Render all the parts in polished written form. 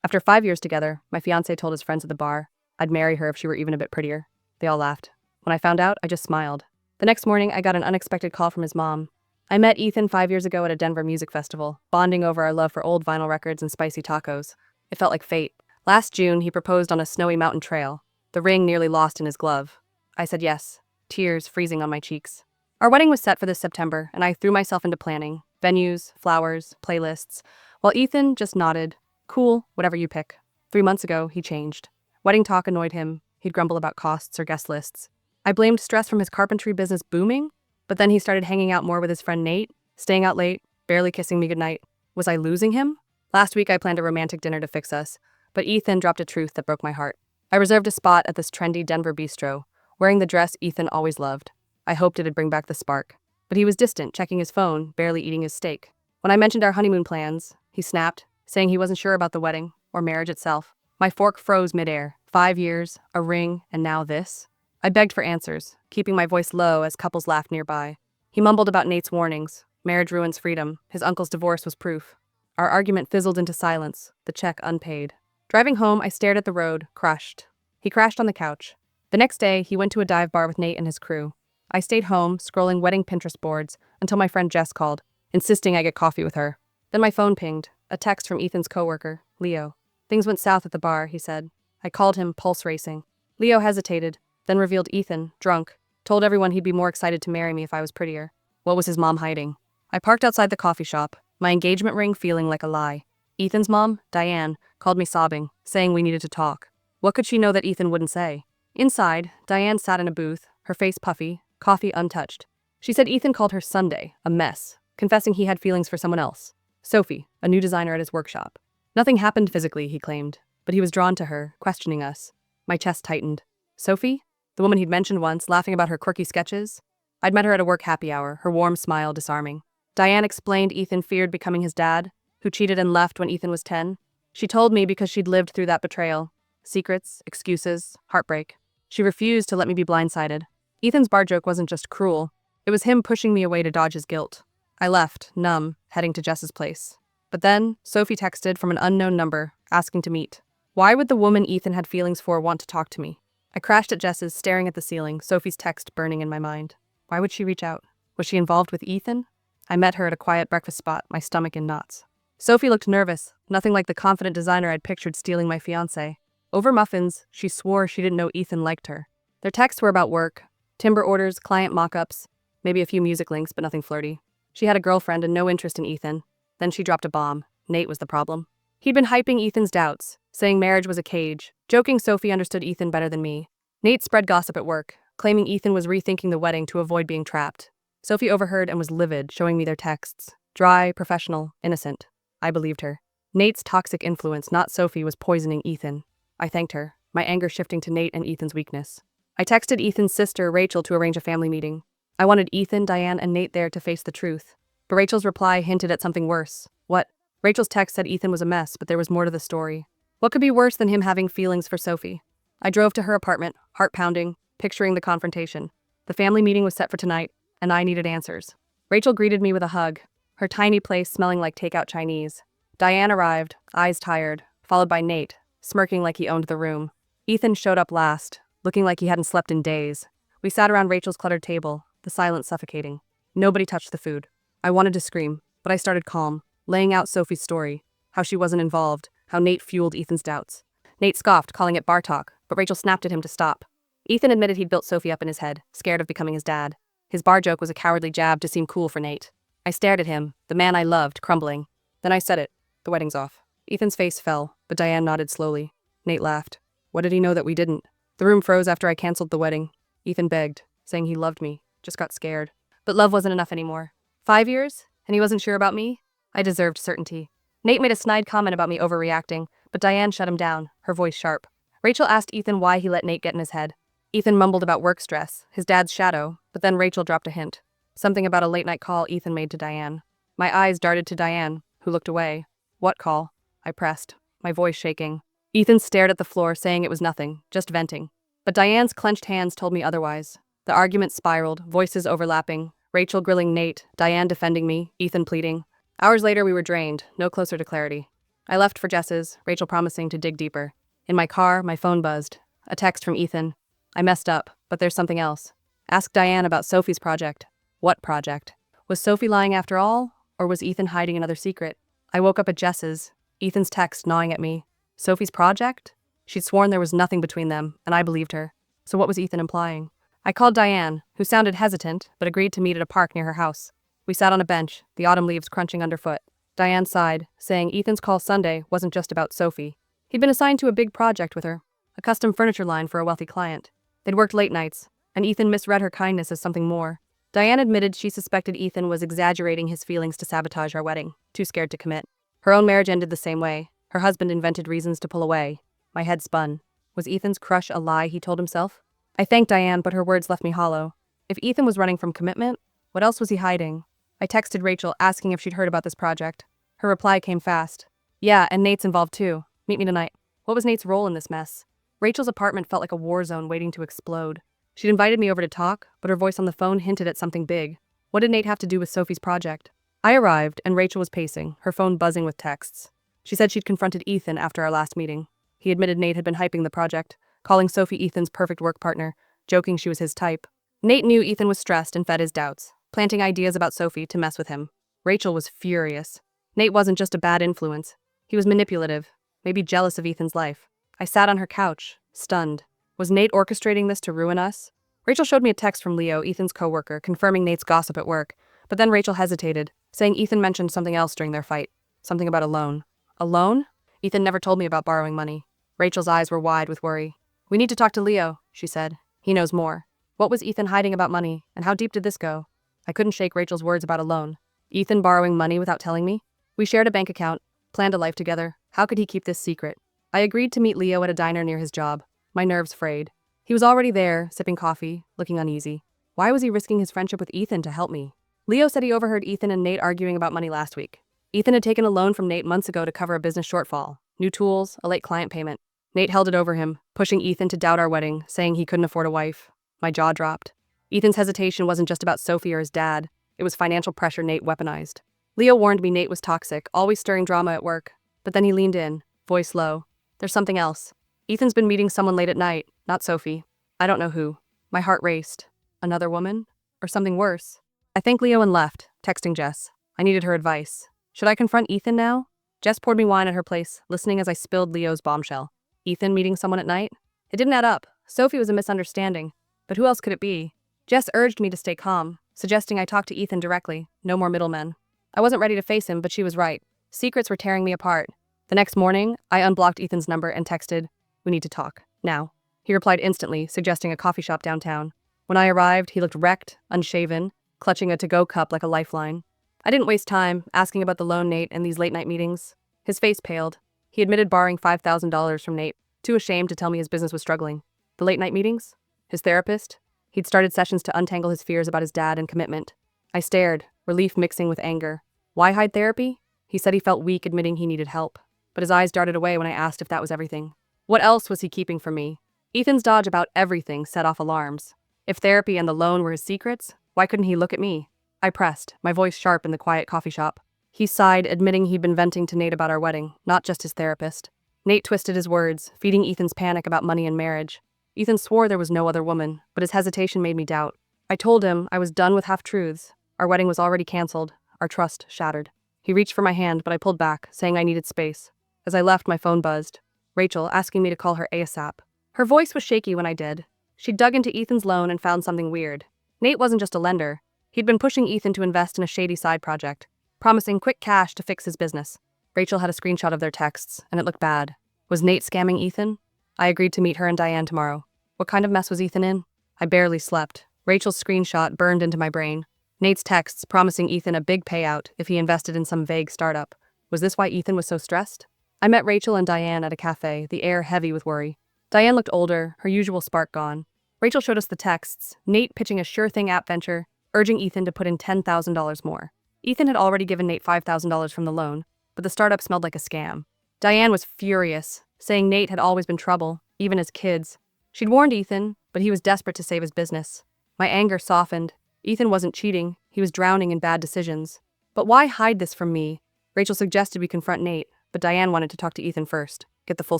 After 5 years together, my fiancé told his friends at the bar I'd marry her if she were even a bit prettier. They all laughed. When I found out, I just smiled. The next morning, I got an unexpected call from his mom. I met Ethan 5 years ago at a Denver music festival, bonding over our love for old vinyl records and spicy tacos. It felt like fate. Last June, he proposed on a snowy mountain trail, the ring nearly lost in his glove. I said yes, tears freezing on my cheeks. Our wedding was set for this September, and I threw myself into planning venues, flowers, playlists, while Ethan just nodded. Cool, whatever you pick. 3 months ago, he changed. Wedding talk annoyed him. He'd grumble about costs or guest lists. I blamed stress from his carpentry business booming, but then he started hanging out more with his friend Nate, staying out late, barely kissing me goodnight. Was I losing him? Last week I planned a romantic dinner to fix us, but Ethan dropped a truth that broke my heart. I reserved a spot at this trendy Denver bistro, wearing the dress Ethan always loved. I hoped it'd bring back the spark. But he was distant, checking his phone, barely eating his steak. When I mentioned our honeymoon plans, he snapped, saying he wasn't sure about the wedding, or marriage itself. My fork froze midair. 5 years, a ring, and now this? I begged for answers, keeping my voice low as couples laughed nearby. He mumbled about Nate's warnings. Marriage ruins freedom. His uncle's divorce was proof. Our argument fizzled into silence, the check unpaid. Driving home, I stared at the road, crushed. He crashed on the couch. The next day, he went to a dive bar with Nate and his crew. I stayed home, scrolling wedding Pinterest boards, until my friend Jess called, insisting I get coffee with her. Then my phone pinged, a text from Ethan's coworker, Leo. Things went south at the bar, he said. I called him, pulse racing. Leo hesitated, then revealed Ethan, drunk, told everyone he'd be more excited to marry me if I was prettier. What was his mom hiding? I parked outside the coffee shop, my engagement ring feeling like a lie. Ethan's mom, Diane, called me sobbing, saying we needed to talk. What could she know that Ethan wouldn't say? Inside, Diane sat in a booth, her face puffy, coffee untouched. She said Ethan called her Sunday a mess, confessing he had feelings for someone else. Sophie, a new designer at his workshop. Nothing happened physically, he claimed, but he was drawn to her, questioning us. My chest tightened. Sophie? The woman he'd mentioned once, laughing about her quirky sketches? I'd met her at a work happy hour, her warm smile disarming. Diane explained Ethan feared becoming his dad, who cheated and left when Ethan was 10. She told me because she'd lived through that betrayal. Secrets, excuses, heartbreak. She refused to let me be blindsided. Ethan's bar joke wasn't just cruel. It was him pushing me away to dodge his guilt. I left, numb, heading to Jess's place. But then, Sophie texted from an unknown number, asking to meet. Why would the woman Ethan had feelings for want to talk to me? I crashed at Jess's, staring at the ceiling, Sophie's text burning in my mind. Why would she reach out? Was she involved with Ethan? I met her at a quiet breakfast spot, my stomach in knots. Sophie looked nervous, nothing like the confident designer I'd pictured stealing my fiancé. Over muffins, she swore she didn't know Ethan liked her. Their texts were about work, timber orders, client mock-ups, maybe a few music links, but nothing flirty. She had a girlfriend and no interest in Ethan. Then she dropped a bomb. Nate was the problem. He'd been hyping Ethan's doubts, saying marriage was a cage, joking Sophie understood Ethan better than me. Nate spread gossip at work, claiming Ethan was rethinking the wedding to avoid being trapped. Sophie overheard and was livid, showing me their texts. Dry, professional, innocent. I believed her. Nate's toxic influence, not Sophie, was poisoning Ethan. I thanked her, my anger shifting to Nate and Ethan's weakness. I texted Ethan's sister, Rachel, to arrange a family meeting. I wanted Ethan, Diane, and Nate there to face the truth. But Rachel's reply hinted at something worse. What? Rachel's text said Ethan was a mess, but there was more to the story. What could be worse than him having feelings for Sophie? I drove to her apartment, heart pounding, picturing the confrontation. The family meeting was set for tonight, and I needed answers. Rachel greeted me with a hug, her tiny place smelling like takeout Chinese. Diane arrived, eyes tired, followed by Nate, smirking like he owned the room. Ethan showed up last, looking like he hadn't slept in days. We sat around Rachel's cluttered table, the silence suffocating. Nobody touched the food. I wanted to scream, but I started calm, laying out Sophie's story, how she wasn't involved, how Nate fueled Ethan's doubts. Nate scoffed, calling it bar talk, but Rachel snapped at him to stop. Ethan admitted he'd built Sophie up in his head, scared of becoming his dad. His bar joke was a cowardly jab to seem cool for Nate. I stared at him, the man I loved, crumbling. Then I said it. The wedding's off. Ethan's face fell, but Diane nodded slowly. Nate laughed. What did he know that we didn't? The room froze after I canceled the wedding. Ethan begged, saying he loved me, just got scared. But love wasn't enough anymore. 5 years? And he wasn't sure about me? I deserved certainty. Nate made a snide comment about me overreacting, but Diane shut him down, her voice sharp. Rachel asked Ethan why he let Nate get in his head. Ethan mumbled about work stress, his dad's shadow, but then Rachel dropped a hint. Something about a late-night call Ethan made to Diane. My eyes darted to Diane, who looked away. What call? I pressed, my voice shaking. Ethan stared at the floor, saying it was nothing, just venting. But Diane's clenched hands told me otherwise. The argument spiraled, voices overlapping, Rachel grilling Nate, Diane defending me, Ethan pleading. Hours later, we were drained, no closer to clarity. I left for Jess's, Rachel promising to dig deeper. In my car, my phone buzzed. A text from Ethan. I messed up, but there's something else. Ask Diane about Sophie's project. What project? Was Sophie lying after all, or was Ethan hiding another secret? I woke up at Jess's, Ethan's text gnawing at me. Sophie's project? She'd sworn there was nothing between them, and I believed her. So what was Ethan implying? I called Diane, who sounded hesitant, but agreed to meet at a park near her house. We sat on a bench, the autumn leaves crunching underfoot. Diane sighed, saying Ethan's call Sunday wasn't just about Sophie. He'd been assigned to a big project with her, a custom furniture line for a wealthy client. They'd worked late nights, and Ethan misread her kindness as something more. Diane admitted she suspected Ethan was exaggerating his feelings to sabotage our wedding, too scared to commit. Her own marriage ended the same way. Her husband invented reasons to pull away. My head spun. Was Ethan's crush a lie he told himself? I thanked Diane, but her words left me hollow. If Ethan was running from commitment, what else was he hiding? I texted Rachel asking if she'd heard about this project. Her reply came fast. Yeah, and Nate's involved too. Meet me tonight. What was Nate's role in this mess? Rachel's apartment felt like a war zone waiting to explode. She'd invited me over to talk, but her voice on the phone hinted at something big. What did Nate have to do with Sophie's project? I arrived, and Rachel was pacing, her phone buzzing with texts. She said she'd confronted Ethan after our last meeting. He admitted Nate had been hyping the project, calling Sophie Ethan's perfect work partner, joking she was his type. Nate knew Ethan was stressed and fed his doubts, planting ideas about Sophie to mess with him. Rachel was furious. Nate wasn't just a bad influence. He was manipulative, maybe jealous of Ethan's life. I sat on her couch, stunned. Was Nate orchestrating this to ruin us? Rachel showed me a text from Leo, Ethan's coworker, confirming Nate's gossip at work. But then Rachel hesitated, saying Ethan mentioned something else during their fight. Something about a loan. A loan? Ethan never told me about borrowing money. Rachel's eyes were wide with worry. We need to talk to Leo, she said. He knows more. What was Ethan hiding about money, and how deep did this go? I couldn't shake Rachel's words about a loan. Ethan borrowing money without telling me? We shared a bank account, planned a life together. How could he keep this secret? I agreed to meet Leo at a diner near his job. My nerves frayed. He was already there, sipping coffee, looking uneasy. Why was he risking his friendship with Ethan to help me? Leo said he overheard Ethan and Nate arguing about money last week. Ethan had taken a loan from Nate months ago to cover a business shortfall. New tools, a late client payment. Nate held it over him, pushing Ethan to doubt our wedding, saying he couldn't afford a wife. My jaw dropped. Ethan's hesitation wasn't just about Sophie or his dad. It was financial pressure Nate weaponized. Leo warned me Nate was toxic, always stirring drama at work. But then he leaned in, voice low. There's something else. Ethan's been meeting someone late at night, not Sophie. I don't know who. My heart raced. Another woman? Or something worse? I thanked Leo and left, texting Jess. I needed her advice. Should I confront Ethan now? Jess poured me wine at her place, listening as I spilled Leo's bombshell. Ethan meeting someone at night? It didn't add up. Sophie was a misunderstanding. But who else could it be? Jess urged me to stay calm, suggesting I talk to Ethan directly, no more middlemen. I wasn't ready to face him, but she was right. Secrets were tearing me apart. The next morning, I unblocked Ethan's number and texted, "We need to talk. Now." He replied instantly, suggesting a coffee shop downtown. When I arrived, he looked wrecked, unshaven, clutching a to-go cup like a lifeline. I didn't waste time asking about the loan Nate and these late-night meetings. His face paled. He admitted borrowing $5,000 from Nate, too ashamed to tell me his business was struggling. The late-night meetings? His therapist? He'd started sessions to untangle his fears about his dad and commitment. I stared, relief mixing with anger. Why hide therapy? He said he felt weak admitting he needed help. But his eyes darted away when I asked if that was everything. What else was he keeping from me? Ethan's dodge about everything set off alarms. If therapy and the loan were his secrets, why couldn't he look at me? I pressed, my voice sharp in the quiet coffee shop. He sighed, admitting he'd been venting to Nate about our wedding, not just his therapist. Nate twisted his words, feeding Ethan's panic about money and marriage. Ethan swore there was no other woman, but his hesitation made me doubt. I told him I was done with half-truths. Our wedding was already canceled, our trust shattered. He reached for my hand, but I pulled back, saying I needed space. As I left, my phone buzzed. Rachel asking me to call her ASAP. Her voice was shaky when I did. She'd dug into Ethan's loan and found something weird. Nate wasn't just a lender. He'd been pushing Ethan to invest in a shady side project, promising quick cash to fix his business. Rachel had a screenshot of their texts, and it looked bad. Was Nate scamming Ethan? I agreed to meet her and Diane tomorrow. What kind of mess was Ethan in? I barely slept. Rachel's screenshot burned into my brain. Nate's texts promising Ethan a big payout if he invested in some vague startup. Was this why Ethan was so stressed? I met Rachel and Diane at a cafe, the air heavy with worry. Diane looked older, her usual spark gone. Rachel showed us the texts, Nate pitching a sure-thing app venture, urging Ethan to put in $10,000 more. Ethan had already given Nate $5,000 from the loan, but the startup smelled like a scam. Diane was furious, saying Nate had always been trouble, even as kids. She'd warned Ethan, but he was desperate to save his business. My anger softened. Ethan wasn't cheating, he was drowning in bad decisions. But why hide this from me? Rachel suggested we confront Nate, but Diane wanted to talk to Ethan first, get the full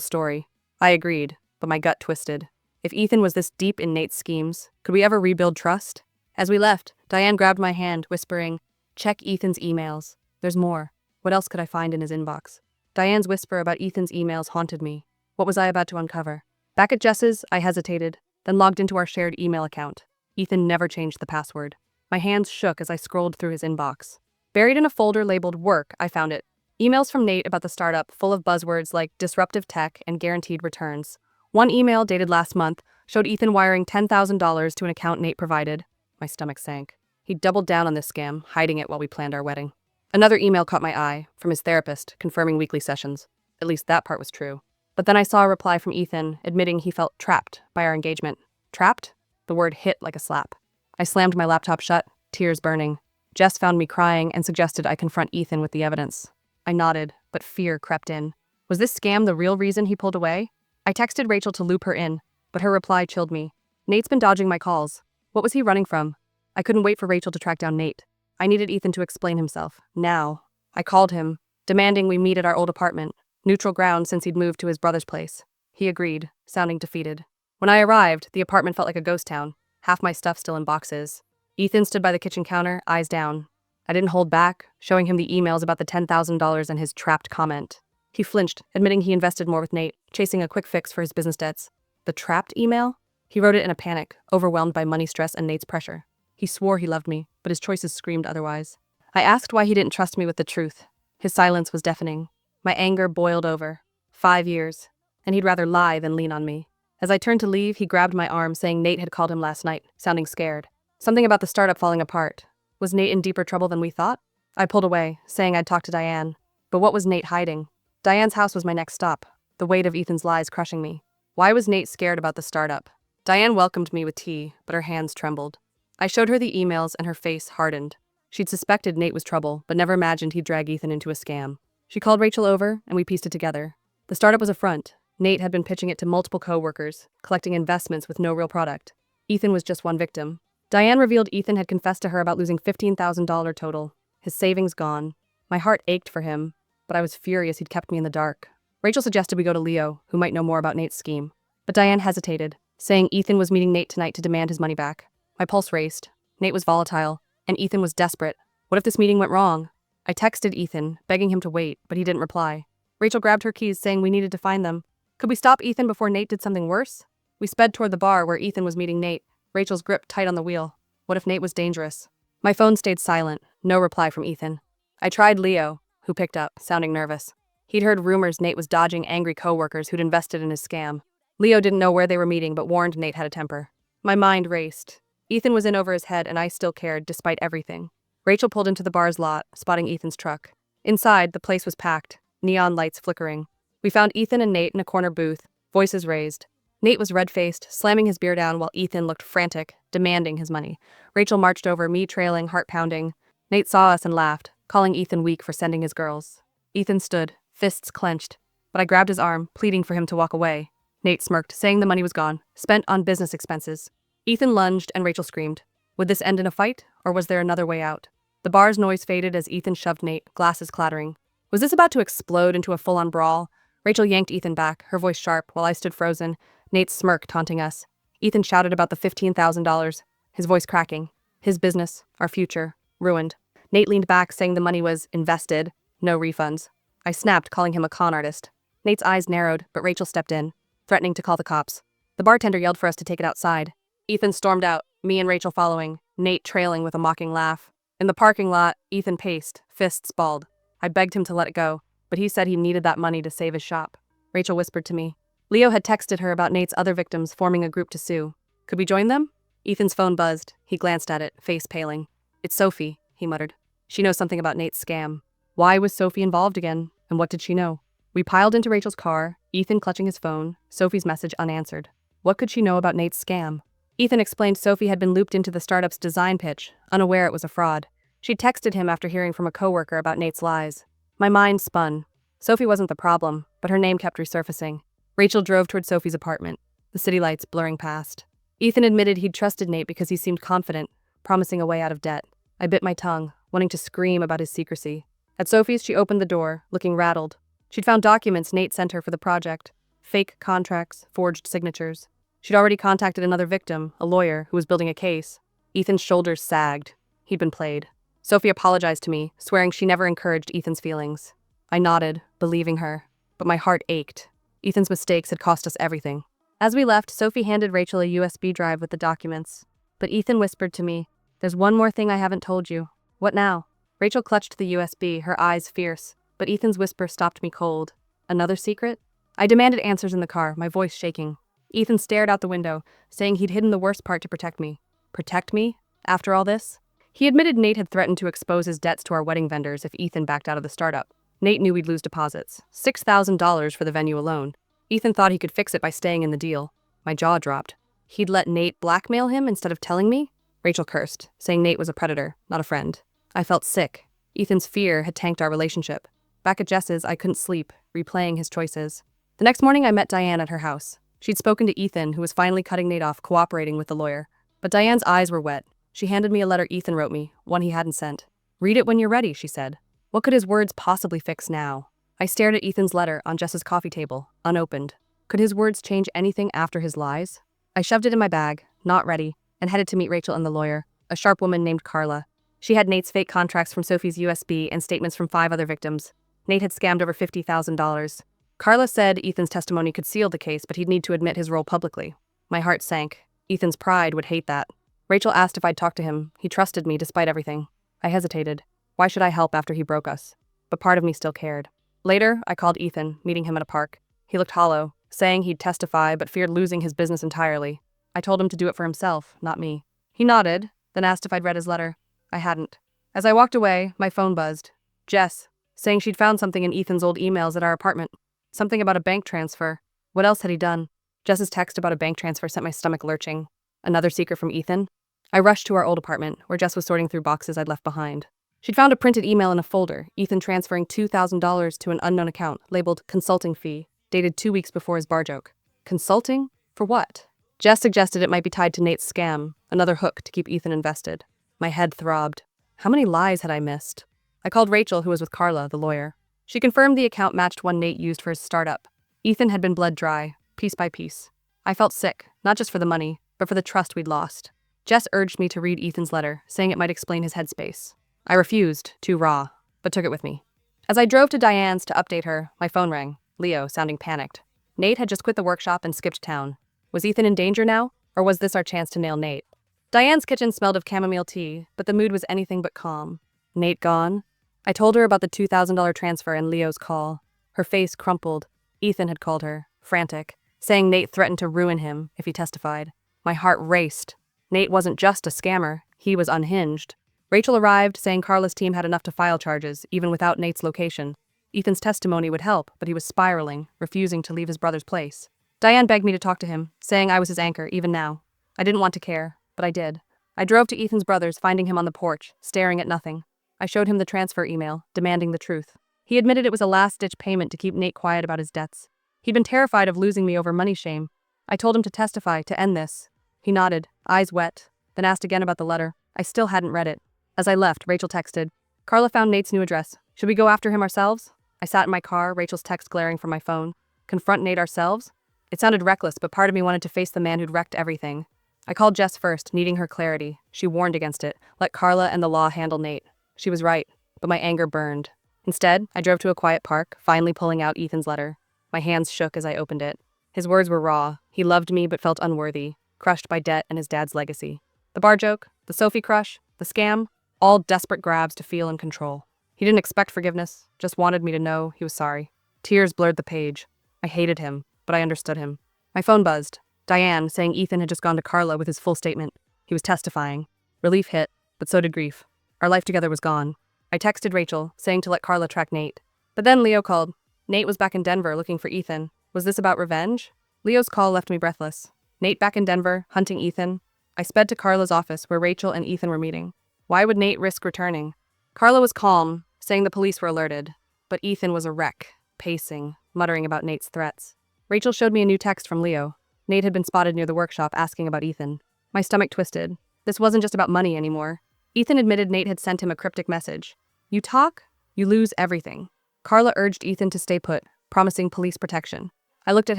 story. I agreed, but my gut twisted. If Ethan was this deep in Nate's schemes, could we ever rebuild trust? As we left, Diane grabbed my hand, whispering, "Check Ethan's emails. There's more. What else could I find in his inbox?" Diane's whisper about Ethan's emails haunted me. What was I about to uncover? Back at Jess's, I hesitated, then logged into our shared email account. Ethan never changed the password. My hands shook as I scrolled through his inbox. Buried in a folder labeled Work, I found it. Emails from Nate about the startup, full of buzzwords like disruptive tech and guaranteed returns. One email, dated last month, showed Ethan wiring $10,000 to an account Nate provided. My stomach sank. He doubled down on this scam, hiding it while we planned our wedding. Another email caught my eye, from his therapist, confirming weekly sessions. At least that part was true. But then I saw a reply from Ethan, admitting he felt trapped by our engagement. Trapped? The word hit like a slap. I slammed my laptop shut, tears burning. Jess found me crying and suggested I confront Ethan with the evidence. I nodded, but fear crept in. Was this scam the real reason he pulled away? I texted Rachel to loop her in, but her reply chilled me. Nate's been dodging my calls. What was he running from? I couldn't wait for Rachel to track down Nate. I needed Ethan to explain himself. Now. I called him, demanding we meet at our old apartment, neutral ground since he'd moved to his brother's place. He agreed, sounding defeated. When I arrived, the apartment felt like a ghost town, half my stuff still in boxes. Ethan stood by the kitchen counter, eyes down. I didn't hold back, showing him the emails about the $10,000 and his trapped comment. He flinched, admitting he invested more with Nate, chasing a quick fix for his business debts. The trapped email? He wrote it in a panic, overwhelmed by money stress and Nate's pressure. He swore he loved me, but his choices screamed otherwise. I asked why he didn't trust me with the truth. His silence was deafening. My anger boiled over. 5 years. And he'd rather lie than lean on me. As I turned to leave, he grabbed my arm, saying Nate had called him last night, sounding scared. Something about the startup falling apart. Was Nate in deeper trouble than we thought? I pulled away, saying I'd talk to Diane. But what was Nate hiding? Diane's house was my next stop, the weight of Ethan's lies crushing me. Why was Nate scared about the startup? Diane welcomed me with tea, but her hands trembled. I showed her the emails and her face hardened. She'd suspected Nate was trouble, but never imagined he'd drag Ethan into a scam. She called Rachel over, and we pieced it together. The startup was a front. Nate had been pitching it to multiple co-workers, collecting investments with no real product. Ethan was just one victim. Diane revealed Ethan had confessed to her about losing $15,000 total. His savings gone. My heart ached for him, but I was furious he'd kept me in the dark. Rachel suggested we go to Leo, who might know more about Nate's scheme. But Diane hesitated, saying Ethan was meeting Nate tonight to demand his money back. My pulse raced. Nate was volatile, and Ethan was desperate. What if this meeting went wrong? I texted Ethan, begging him to wait, but he didn't reply. Rachel grabbed her keys, saying we needed to find them. Could we stop Ethan before Nate did something worse? We sped toward the bar where Ethan was meeting Nate, Rachel's grip tight on the wheel. What if Nate was dangerous? My phone stayed silent, no reply from Ethan. I tried Leo, who picked up, sounding nervous. He'd heard rumors Nate was dodging angry co-workers who'd invested in his scam. Leo didn't know where they were meeting, but warned Nate had a temper. My mind raced. Ethan was in over his head, and I still cared, despite everything. Rachel pulled into the bar's lot, spotting Ethan's truck. Inside, the place was packed, neon lights flickering. We found Ethan and Nate in a corner booth, voices raised. Nate was red-faced, slamming his beer down while Ethan looked frantic, demanding his money. Rachel marched over, me trailing, heart pounding. Nate saw us and laughed, calling Ethan weak for sending his girls. Ethan stood, fists clenched, but I grabbed his arm, pleading for him to walk away. Nate smirked, saying the money was gone, spent on business expenses. Ethan lunged and Rachel screamed. Would this end in a fight, or was there another way out? The bar's noise faded as Ethan shoved Nate, glasses clattering. Was this about to explode into a full-on brawl? Rachel yanked Ethan back, her voice sharp, while I stood frozen. Nate's smirk taunting us. Ethan shouted about the $15,000, his voice cracking. His business, our future, ruined. Nate leaned back, saying the money was invested, no refunds. I snapped, calling him a con artist. Nate's eyes narrowed, but Rachel stepped in, threatening to call the cops. The bartender yelled for us to take it outside. Ethan stormed out, me and Rachel following, Nate trailing with a mocking laugh. In the parking lot, Ethan paced, fists balled. I begged him to let it go, but he said he needed that money to save his shop. Rachel whispered to me. Leo had texted her about Nate's other victims forming a group to sue. Could we join them? Ethan's phone buzzed. He glanced at it, face paling. It's Sophie, he muttered. She knows something about Nate's scam. Why was Sophie involved again, and what did she know? We piled into Rachel's car, Ethan clutching his phone, Sophie's message unanswered. What could she know about Nate's scam? Ethan explained Sophie had been looped into the startup's design pitch, unaware it was a fraud. She'd texted him after hearing from a coworker about Nate's lies. My mind spun. Sophie wasn't the problem, but her name kept resurfacing. Rachel drove toward Sophie's apartment, the city lights blurring past. Ethan admitted he'd trusted Nate because he seemed confident, promising a way out of debt. I bit my tongue, wanting to scream about his secrecy. At Sophie's, she opened the door, looking rattled. She'd found documents Nate sent her for the project. Fake contracts, forged signatures. She'd already contacted another victim, a lawyer, who was building a case. Ethan's shoulders sagged. He'd been played. Sophie apologized to me, swearing she never encouraged Ethan's feelings. I nodded, believing her. But my heart ached. Ethan's mistakes had cost us everything. As we left, Sophie handed Rachel a USB drive with the documents. But Ethan whispered to me, "There's one more thing I haven't told you." "What now?" Rachel clutched the USB, her eyes fierce. But Ethan's whisper stopped me cold. "Another secret?" I demanded answers in the car, my voice shaking. Ethan stared out the window, saying he'd hidden the worst part to protect me. Protect me? After all this? He admitted Nate had threatened to expose his debts to our wedding vendors if Ethan backed out of the startup. Nate knew we'd lose deposits. $6,000 for the venue alone. Ethan thought he could fix it by staying in the deal. My jaw dropped. He'd let Nate blackmail him instead of telling me? Rachel cursed, saying Nate was a predator, not a friend. I felt sick. Ethan's fear had tanked our relationship. Back at Jess's, I couldn't sleep, replaying his choices. The next morning, I met Diane at her house. She'd spoken to Ethan, who was finally cutting Nate off, cooperating with the lawyer. But Diane's eyes were wet. She handed me a letter Ethan wrote me, one he hadn't sent. "Read it when you're ready," she said. What could his words possibly fix now? I stared at Ethan's letter on Jess's coffee table, unopened. Could his words change anything after his lies? I shoved it in my bag, not ready, and headed to meet Rachel and the lawyer, a sharp woman named Carla. She had Nate's fake contracts from Sophie's USB and statements from 5 other victims. Nate had scammed over $50,000. Carla said Ethan's testimony could seal the case, but he'd need to admit his role publicly. My heart sank. Ethan's pride would hate that. Rachel asked if I'd talk to him. He trusted me despite everything. I hesitated. Why should I help after he broke us? But part of me still cared. Later, I called Ethan, meeting him at a park. He looked hollow, saying he'd testify but feared losing his business entirely. I told him to do it for himself, not me. He nodded, then asked if I'd read his letter. I hadn't. As I walked away, my phone buzzed. Jess, saying she'd found something in Ethan's old emails at our apartment. Something about a bank transfer. What else had he done? Jess's text about a bank transfer sent my stomach lurching. Another secret from Ethan? I rushed to our old apartment, where Jess was sorting through boxes I'd left behind. She'd found a printed email in a folder, Ethan transferring $2,000 to an unknown account, labeled consulting fee, dated 2 weeks before his bar joke. Consulting? For what? Jess suggested it might be tied to Nate's scam, another hook to keep Ethan invested. My head throbbed. How many lies had I missed? I called Rachel, who was with Carla, the lawyer. She confirmed the account matched one Nate used for his startup. Ethan had been bled dry, piece by piece. I felt sick, not just for the money, but for the trust we'd lost. Jess urged me to read Ethan's letter, saying it might explain his headspace. I refused, too raw, but took it with me. As I drove to Diane's to update her, my phone rang, Leo sounding panicked. Nate had just quit the workshop and skipped town. Was Ethan in danger now, or was this our chance to nail Nate? Diane's kitchen smelled of chamomile tea, but the mood was anything but calm. Nate gone? I told her about the $2,000 transfer and Leo's call. Her face crumpled. Ethan had called her, frantic, saying Nate threatened to ruin him if he testified. My heart raced. Nate wasn't just a scammer, he was unhinged. Rachel arrived, saying Carla's team had enough to file charges, even without Nate's location. Ethan's testimony would help, but he was spiraling, refusing to leave his brother's place. Diane begged me to talk to him, saying I was his anchor, even now. I didn't want to care, but I did. I drove to Ethan's brother's, finding him on the porch, staring at nothing. I showed him the transfer email, demanding the truth. He admitted it was a last-ditch payment to keep Nate quiet about his debts. He'd been terrified of losing me over money shame. I told him to testify, to end this. He nodded, eyes wet, then asked again about the letter. I still hadn't read it. As I left, Rachel texted, Carla found Nate's new address. Should we go after him ourselves? I sat in my car, Rachel's text glaring from my phone. Confront Nate ourselves? It sounded reckless, but part of me wanted to face the man who'd wrecked everything. I called Jess first, needing her clarity. She warned against it. Let Carla and the law handle Nate. She was right, but my anger burned. Instead, I drove to a quiet park, finally pulling out Ethan's letter. My hands shook as I opened it. His words were raw. He loved me but felt unworthy, crushed by debt and his dad's legacy. The bar joke, the Sophie crush, the scam, all desperate grabs to feel in control. He didn't expect forgiveness, just wanted me to know he was sorry. Tears blurred the page. I hated him, but I understood him. My phone buzzed. Diane, saying Ethan had just gone to Carla with his full statement. He was testifying. Relief hit, but so did grief. Our life together was gone. I texted Rachel, saying to let Carla track Nate. But then Leo called. Nate was back in Denver looking for Ethan. Was this about revenge? Leo's call left me breathless. Nate back in Denver, hunting Ethan. I sped to Carla's office where Rachel and Ethan were meeting. Why would Nate risk returning? Carla was calm, saying the police were alerted. But Ethan was a wreck, pacing, muttering about Nate's threats. Rachel showed me a new text from Leo. Nate had been spotted near the workshop asking about Ethan. My stomach twisted. This wasn't just about money anymore. Ethan admitted Nate had sent him a cryptic message. You talk, you lose everything. Carla urged Ethan to stay put, promising police protection. I looked at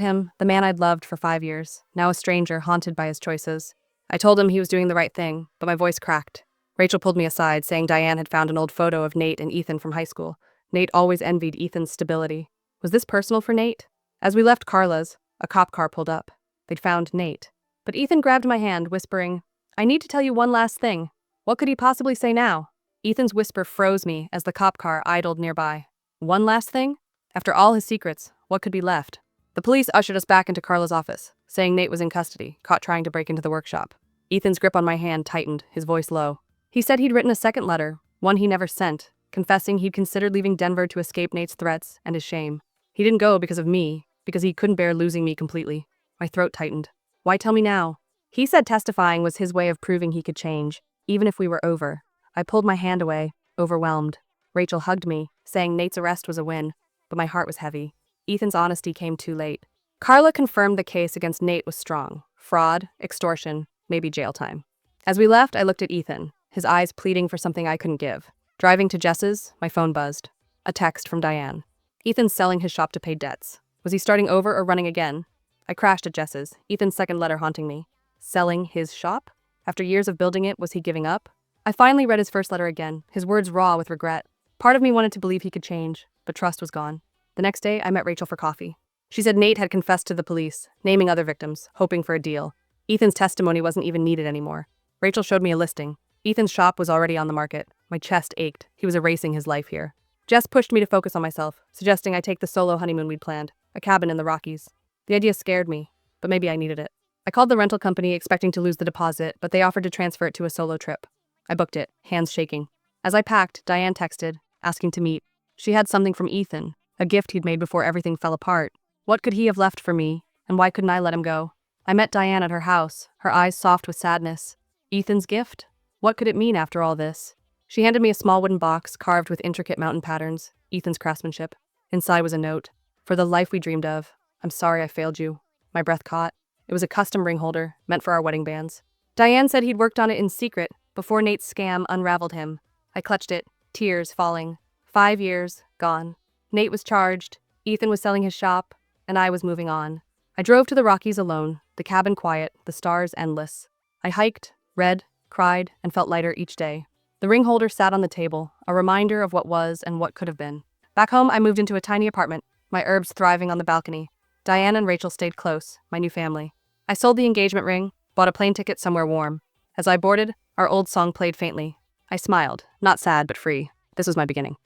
him, the man I'd loved for 5 years, now a stranger haunted by his choices. I told him he was doing the right thing, but my voice cracked. Rachel pulled me aside, saying Diane had found an old photo of Nate and Ethan from high school. Nate always envied Ethan's stability. Was this personal for Nate? As we left Carla's, a cop car pulled up. They'd found Nate. But Ethan grabbed my hand, whispering, "I need to tell you one last thing." What could he possibly say now? Ethan's whisper froze me as the cop car idled nearby. One last thing? After all his secrets, what could be left? The police ushered us back into Carla's office, saying Nate was in custody, caught trying to break into the workshop. Ethan's grip on my hand tightened, his voice low. He said he'd written a second letter, one he never sent, confessing he'd considered leaving Denver to escape Nate's threats and his shame. He didn't go because of me, because he couldn't bear losing me completely. My throat tightened. Why tell me now? He said testifying was his way of proving he could change, even if we were over. I pulled my hand away, overwhelmed. Rachel hugged me, saying Nate's arrest was a win, but my heart was heavy. Ethan's honesty came too late. Carla confirmed the case against Nate was strong. Fraud, extortion, maybe jail time. As we left, I looked at Ethan, his eyes pleading for something I couldn't give. Driving to Jess's, my phone buzzed. A text from Diane. Ethan's selling his shop to pay debts. Was he starting over or running again? I crashed at Jess's, Ethan's second letter haunting me. Selling his shop? After years of building it, was he giving up? I finally read his first letter again, his words raw with regret. Part of me wanted to believe he could change, but trust was gone. The next day, I met Rachel for coffee. She said Nate had confessed to the police, naming other victims, hoping for a deal. Ethan's testimony wasn't even needed anymore. Rachel showed me a listing. Ethan's shop was already on the market. My chest ached. He was erasing his life here. Jess pushed me to focus on myself, suggesting I take the solo honeymoon we'd planned, a cabin in the Rockies. The idea scared me, but maybe I needed it. I called the rental company expecting to lose the deposit, but they offered to transfer it to a solo trip. I booked it, hands shaking. As I packed, Diane texted, asking to meet. She had something from Ethan, a gift he'd made before everything fell apart. What could he have left for me, and why couldn't I let him go? I met Diane at her house, her eyes soft with sadness. Ethan's gift? What could it mean after all this? She handed me a small wooden box carved with intricate mountain patterns, Ethan's craftsmanship. Inside was a note. For the life we dreamed of. I'm sorry I failed you. My breath caught. It was a custom ring holder, meant for our wedding bands. Diane said he'd worked on it in secret, before Nate's scam unraveled him. I clutched it, tears falling. 5 years, gone. Nate was charged, Ethan was selling his shop, and I was moving on. I drove to the Rockies alone, the cabin quiet, the stars endless. I hiked, read, cried, and felt lighter each day. The ring holder sat on the table, a reminder of what was and what could have been. Back home, I moved into a tiny apartment, my herbs thriving on the balcony. Diane and Rachel stayed close, my new family. I sold the engagement ring, bought a plane ticket somewhere warm. As I boarded, our old song played faintly. I smiled, not sad but free. This was my beginning.